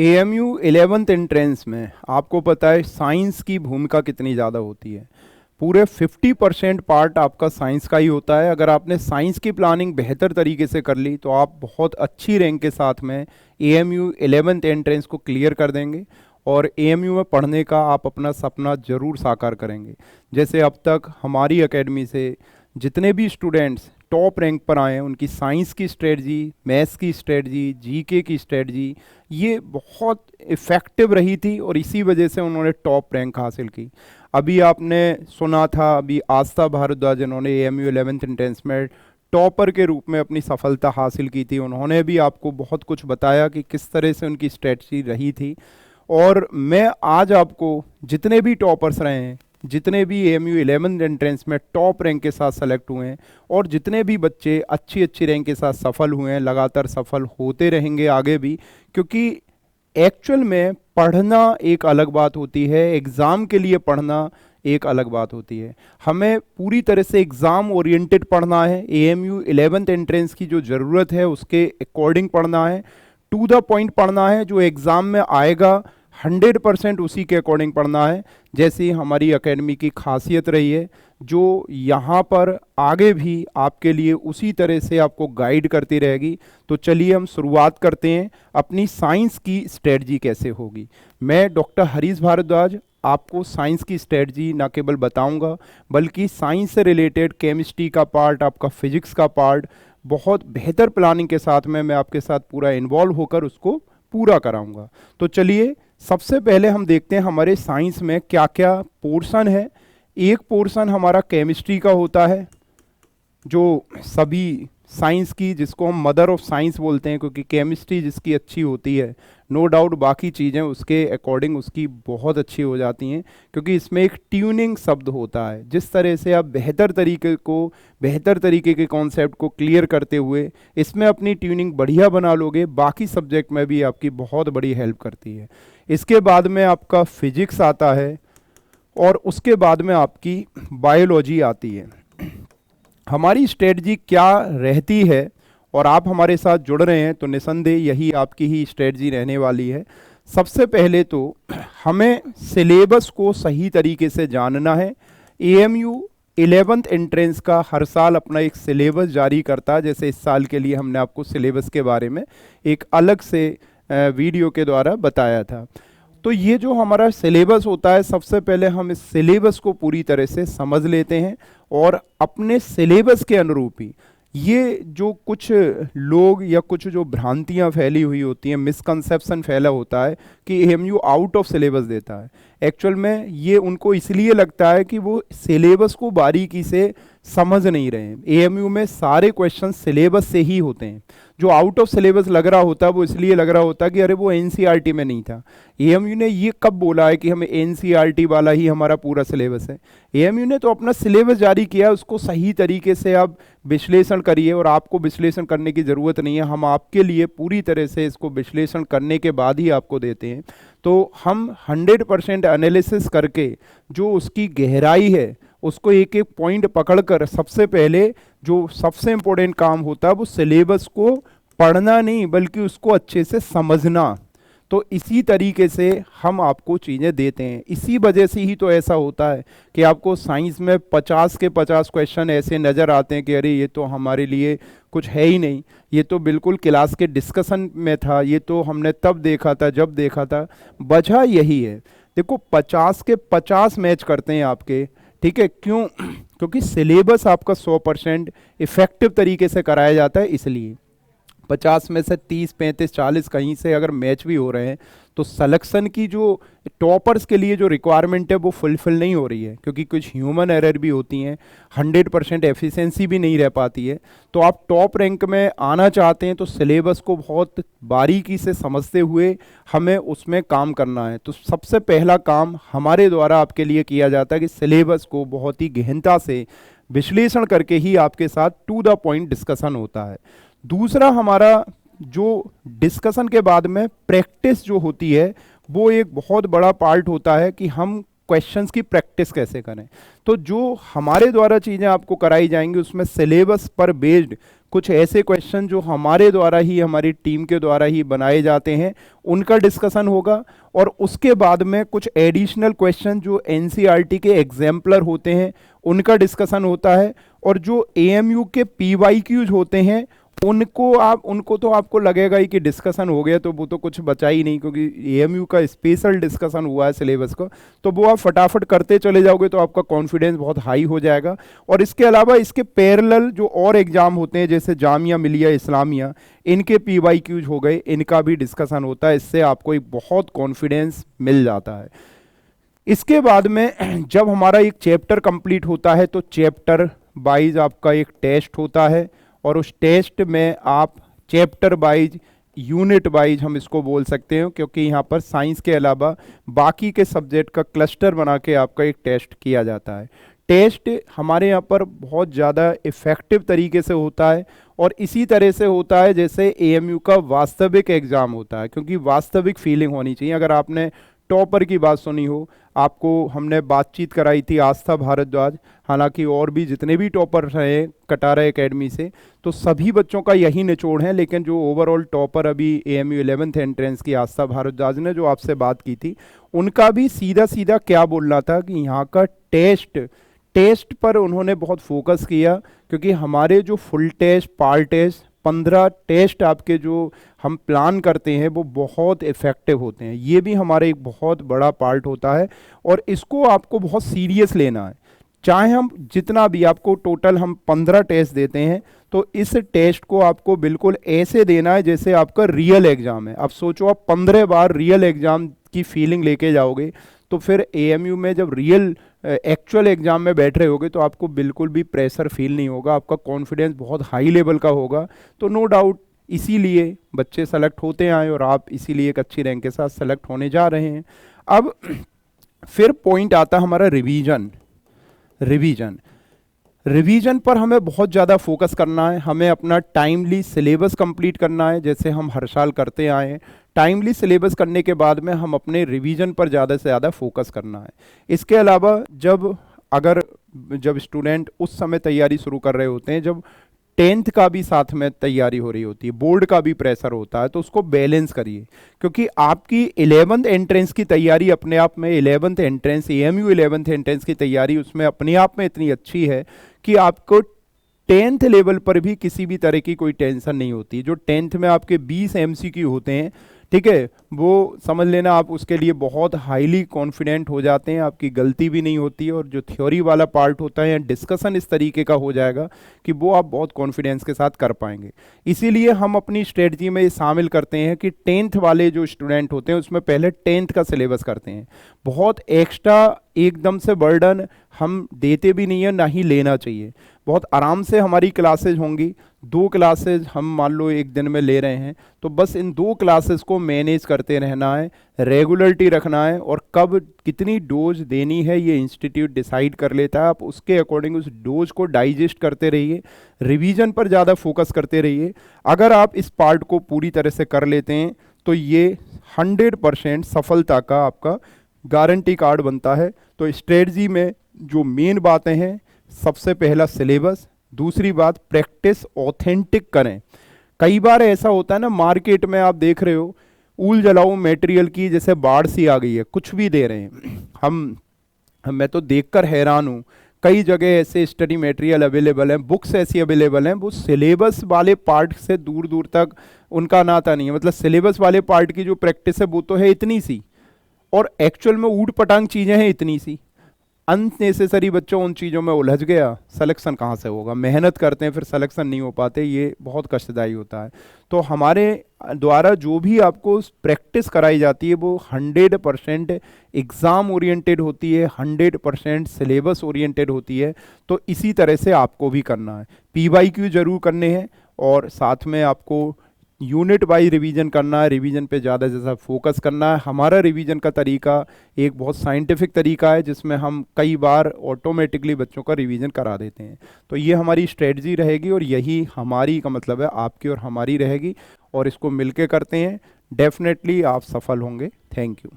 AMU 11th entrance में आपको पता है साइंस की भूमिका कितनी ज़्यादा होती है। पूरे 50% पार्ट आपका साइंस का ही होता है। अगर आपने साइंस की प्लानिंग बेहतर तरीके से कर ली तो आप बहुत अच्छी रैंक के साथ में एएमयू 11th एंट्रेंस को क्लियर कर देंगे और एएमयू में पढ़ने का आप अपना सपना ज़रूर साकार करेंगे। जैसे अब तक हमारी एकेडमी से जितने भी स्टूडेंट्स टॉप रैंक पर आए हैं, उनकी साइंस की स्ट्रेटजी, मैथ्स की स्ट्रेटजी, जीके की स्ट्रेटजी ये बहुत इफ़ेक्टिव रही थी और इसी वजह से उन्होंने टॉप रैंक हासिल की। अभी आपने सुना था, अभी आस्था भारद्वाज जिन्होंने एएमयू 11th एंट्रेंस में टॉपर के रूप में अपनी सफलता हासिल की थी, उन्होंने भी आपको बहुत कुछ बताया कि किस तरह से उनकी स्ट्रेटजी रही थी। और मैं आज आपको जितने भी टॉपर्स रहे हैं, जितने भी एएमयू 11th एंट्रेंस में टॉप रैंक के साथ सेलेक्ट हुए हैं और जितने भी बच्चे अच्छी अच्छी रैंक के साथ सफल हुए हैं, लगातार सफल होते रहेंगे आगे भी, क्योंकि एक्चुअल में पढ़ना एक अलग बात होती है, एग्ज़ाम के लिए पढ़ना एक अलग बात होती है। हमें पूरी तरह से एग्ज़ाम ओरिएंटेड पढ़ना है। एएमयू 11th एंट्रेंस की जो ज़रूरत है उसके अकॉर्डिंग पढ़ना है, टू द पॉइंट पढ़ना है। जो एग्ज़ाम में आएगा 100% उसी के अकॉर्डिंग पढ़ना है। जैसी हमारी एकेडमी की खासियत रही है, जो यहाँ पर आगे भी आपके लिए उसी तरह से आपको गाइड करती रहेगी। तो चलिए हम शुरुआत करते हैं, अपनी साइंस की स्ट्रेटजी कैसे होगी। मैं डॉक्टर हरीश भारद्वाज आपको साइंस की स्ट्रेटजी ना केवल बताऊंगा, बल्कि साइंस से रिलेटेड केमिस्ट्री का पार्ट, आपका फिजिक्स का पार्ट बहुत बेहतर प्लानिंग के साथ में मैं आपके साथ पूरा इन्वॉल्व होकर उसको पूरा कराऊंगा। तो चलिए सबसे पहले हम देखते हैं हमारे साइंस में क्या क्या पोर्शन है। एक पोर्शन हमारा केमिस्ट्री का होता है, जो सभी साइंस की, जिसको हम मदर ऑफ साइंस बोलते हैं, क्योंकि केमिस्ट्री जिसकी अच्छी होती है नो डाउट बाकी चीज़ें उसके अकॉर्डिंग उसकी बहुत अच्छी हो जाती हैं, क्योंकि इसमें एक ट्यूनिंग शब्द होता है। जिस तरह से आप बेहतर तरीके के कॉन्सेप्ट को क्लियर करते हुए इसमें अपनी ट्यूनिंग बढ़िया बना लोगे, बाकी सब्जेक्ट में भी आपकी बहुत बड़ी हेल्प करती है। इसके बाद में आपका फिजिक्स आता है और उसके बाद में आपकी बायोलॉजी आती है। हमारी स्ट्रेटजी क्या रहती है, और आप हमारे साथ जुड़ रहे हैं तो निसंदेह यही आपकी ही स्ट्रेटजी रहने वाली है। सबसे पहले तो हमें सिलेबस को सही तरीके से जानना है। एएमयू 11th एंट्रेंस का हर साल अपना एक सिलेबस जारी करता है। जैसे इस साल के लिए हमने आपको सिलेबस के बारे में एक अलग से वीडियो के द्वारा बताया था। तो ये जो हमारा सिलेबस होता है, सबसे पहले हम इस सिलेबस को पूरी तरह से समझ लेते हैं और अपने सिलेबस के अनुरूप ही ये जो कुछ लोग या कुछ जो भ्रांतियां फैली हुई होती हैं, मिसकंसेप्शन फैला होता है कि एएमयू आउट ऑफ सिलेबस देता है। एक्चुअल में ये उनको इसलिए लगता है कि वो सिलेबस को बारीकी से समझ नहीं रहे हैं। एएमयू में सारे क्वेश्चन सिलेबस से ही होते हैं। जो आउट ऑफ सिलेबस लग रहा होता है वो इसलिए लग रहा होता है कि अरे वो एनसीईआरटी में नहीं था। एएमयू ने ये कब बोला है कि हमें एनसीईआरटी वाला ही हमारा पूरा सिलेबस है? एएमयू ने तो अपना सिलेबस जारी किया, उसको सही तरीके से आप विश्लेषण करिए। और आपको विश्लेषण करने की ज़रूरत नहीं है, हम आपके लिए पूरी तरह से इसको विश्लेषण करने के बाद ही आपको देते हैं। तो हम 100% एनालिसिस करके जो उसकी गहराई है उसको एक एक पॉइंट पकड़कर, सबसे पहले जो सबसे इम्पोर्टेंट काम होता है वो सिलेबस को पढ़ना नहीं बल्कि उसको अच्छे से समझना। तो इसी तरीके से हम आपको चीज़ें देते हैं। इसी वजह से ही तो ऐसा होता है कि आपको साइंस में 50 के 50 क्वेश्चन ऐसे नज़र आते हैं कि अरे ये तो हमारे लिए कुछ है ही नहीं, ये तो बिल्कुल क्लास के डिस्कशन में था, ये तो हमने तब देखा था जब देखा था। वजह यही है, देखो 50 के 50 मैच करते हैं आपके, ठीक है? क्यों? क्योंकि सिलेबस आपका 100% इफेक्टिव तरीके से कराया जाता है। इसलिए 50 में से 30, 35, 40 कहीं से अगर मैच भी हो रहे हैं तो सिलेक्शन की जो टॉपर्स के लिए जो रिक्वायरमेंट है वो फुलफिल नहीं हो रही है, क्योंकि कुछ ह्यूमन एरर भी होती हैं, 100% एफिशिएंसी भी नहीं रह पाती है। तो आप टॉप रैंक में आना चाहते हैं तो सिलेबस को बहुत बारीकी से समझते हुए हमें उसमें काम करना है। तो सबसे पहला काम हमारे द्वारा आपके लिए किया जाता है कि सिलेबस को बहुत ही गहनता से विश्लेषण करके ही आपके साथ टू द पॉइंट डिस्कशन होता है। दूसरा हमारा जो डिस्कशन के बाद में प्रैक्टिस जो होती है वो एक बहुत बड़ा पार्ट होता है कि हम क्वेश्चंस की प्रैक्टिस कैसे करें। तो जो हमारे द्वारा चीज़ें आपको कराई जाएंगी उसमें सिलेबस पर बेस्ड कुछ ऐसे क्वेश्चन जो हमारे द्वारा ही, हमारी टीम के द्वारा ही बनाए जाते हैं, उनका डिस्कशन होगा। और उसके बाद में कुछ एडिशनल क्वेश्चन जो एनसीईआरटी के एग्जाम्पलर होते हैं उनका डिस्कशन होता है। और जो एएमयू के पीवाईक्यूज होते हैं उनको तो आपको लगेगा ही कि डिस्कशन हो गया, तो वो तो कुछ बचा ही नहीं, क्योंकि एएमयू का स्पेशल डिस्कशन हुआ है सिलेबस का, तो वो आप फटाफट करते चले जाओगे तो आपका कॉन्फिडेंस बहुत हाई हो जाएगा। और इसके अलावा इसके पैरेलल जो और एग्जाम होते हैं जैसे जामिया मिलिया इस्लामिया, इनके पीवाईक्यूज हो गए, इनका भी डिस्कशन होता है। इससे आपको एक बहुत कॉन्फिडेंस मिल जाता है। इसके बाद में जब हमारा एक चैप्टर कंप्लीट होता है तो चैप्टर वाइज आपका एक टेस्ट होता है, और उस टेस्ट में आप चैप्टर वाइज, यूनिट वाइज हम इसको बोल सकते हैं, क्योंकि यहाँ पर साइंस के अलावा बाकी के सब्जेक्ट का क्लस्टर बना के आपका एक टेस्ट किया जाता है। टेस्ट हमारे यहाँ पर बहुत ज़्यादा इफ़ेक्टिव तरीके से होता है, और इसी तरह से होता है जैसे एएमयू का वास्तविक एग्ज़ाम होता है, क्योंकि वास्तविक फीलिंग होनी चाहिए। अगर आपने टॉपर की बात सुनी हो, आपको हमने बातचीत कराई थी आस्था भारद्वाज, हालांकि और भी जितने भी टॉपर रहे कटारा एकेडमी से, तो सभी बच्चों का यही निचोड़ है। लेकिन जो ओवरऑल टॉपर अभी एएमयू 11th एंट्रेंस की आस्था भारद्वाज ने जो आपसे बात की थी, उनका भी सीधा सीधा क्या बोलना था कि यहाँ का टेस्ट पर उन्होंने बहुत फोकस किया, क्योंकि हमारे जो full test, part test, 15 test आपके जो हम प्लान करते हैं वो बहुत इफ़ेक्टिव होते हैं। ये भी हमारे एक बहुत बड़ा पार्ट होता है, और इसको आपको बहुत सीरियस लेना है। चाहे हम जितना भी, आपको टोटल हम 15 टेस्ट देते हैं, तो इस टेस्ट को आपको बिल्कुल ऐसे देना है जैसे आपका रियल एग्ज़ाम है। अब सोचो आप 15 बार रियल एग्ज़ाम की फीलिंग लेके जाओगे, तो फिर एएमयू में जब रियल एक्चुअल एग्जाम में बैठ रहे होगे तो आपको बिल्कुल भी प्रेशर फील नहीं होगा, आपका कॉन्फिडेंस बहुत हाई लेवल का होगा। तो नो डाउट इसीलिए बच्चे सेलेक्ट होते आए, और आप इसीलिए एक अच्छी रैंक के साथ सेलेक्ट होने जा रहे हैं। अब फिर पॉइंट आता है हमारा रिवीजन पर हमें बहुत ज़्यादा फोकस करना है। हमें अपना टाइमली सिलेबस कंप्लीट करना है, जैसे हम हर साल करते आए हैं। टाइमली सिलेबस करने के बाद में हम अपने रिवीजन पर ज़्यादा से ज़्यादा फोकस करना है। इसके अलावा जब स्टूडेंट उस समय तैयारी शुरू कर रहे होते हैं जब 10th का भी साथ में तैयारी हो रही होती है, बोर्ड का भी प्रेशर होता है, तो उसको बैलेंस करिए। क्योंकि आपकी 11th एंट्रेंस की तैयारी अपने आप में, 11th entrance, AMU 11th entrance की तैयारी उसमें अपने आप में इतनी अच्छी है कि आपको 10th लेवल पर भी किसी भी तरह की कोई टेंशन नहीं होती। जो 10th में आपके 20 एमसीक्यू होते हैं, ठीक है, वो समझ लेना आप उसके लिए बहुत हाईली कॉन्फिडेंट हो जाते हैं, आपकी गलती भी नहीं होती है। और जो थ्योरी वाला पार्ट होता है या डिस्कशन इस तरीके का हो जाएगा कि वो आप बहुत कॉन्फिडेंस के साथ कर पाएंगे। इसीलिए हम अपनी स्ट्रेटजी में ये शामिल करते हैं कि 10th वाले जो स्टूडेंट होते हैं उसमें पहले 10th का सिलेबस करते हैं। बहुत एक्स्ट्रा एकदम से बर्डन हम देते भी नहीं है, ना ही लेना चाहिए। बहुत आराम से हमारी क्लासेज होंगी, 2 क्लासेज हम मान लो एक दिन में ले रहे हैं, तो बस इन 2 क्लासेस को मैनेज करते रहना है, रेगुलरिटी रखना है, और कब कितनी डोज देनी है ये इंस्टीट्यूट डिसाइड कर लेता है। आप उसके अकॉर्डिंग उस डोज को डाइजेस्ट करते रहिए, रिवीजन पर ज़्यादा फोकस करते रहिए। अगर आप इस पार्ट को पूरी तरह से कर लेते हैं तो ये 100% सफलता का आपका गारंटी कार्ड बनता है। तो स्ट्रेटजी में जो मेन बातें हैं, सबसे पहला सिलेबस, दूसरी बात प्रैक्टिस ऑथेंटिक करें। कई बार ऐसा होता है ना, मार्केट में आप देख रहे हो ऊल जलाऊ मटेरियल की जैसे बाढ़ सी आ गई है, कुछ भी दे रहे हैं। मैं तो देखकर हैरान हूँ, कई जगह ऐसे स्टडी मटेरियल अवेलेबल हैं, बुक्स ऐसी अवेलेबल हैं, वो सिलेबस वाले पार्ट से दूर दूर तक उनका नाता नहीं है। मतलब सिलेबस वाले पार्ट की जो प्रैक्टिस है वो तो है इतनी सी, और एक्चुअल में ऊट पटांग चीज़ें हैं इतनी सी। अननेसेसरी बच्चों उन चीज़ों में उलझ गया, सिलेक्शन कहाँ से होगा? मेहनत करते हैं फिर सिलेक्शन नहीं हो पाते, ये बहुत कष्टदायी होता है। तो हमारे द्वारा जो भी आपको प्रैक्टिस कराई जाती है वो 100% एग्ज़ाम ओरिएंटेड होती है, 100% सिलेबस ओरिएंटेड होती है। तो इसी तरह से आपको भी करना है। पीवाईक्यू जरूर करने हैं, और साथ में आपको यूनिट वाइज रिवीजन करना है, रिवीजन पे ज़्यादा से ज़्यादा फोकस करना है। हमारा रिवीजन का तरीका एक बहुत साइंटिफिक तरीका है, जिसमें हम कई बार ऑटोमेटिकली बच्चों का रिवीजन करा देते हैं। तो ये हमारी स्ट्रेटजी रहेगी, और यही हमारी का मतलब है आपकी और हमारी रहेगी, और इसको मिलके करते हैं, डेफिनेटली आप सफल होंगे। Thank you.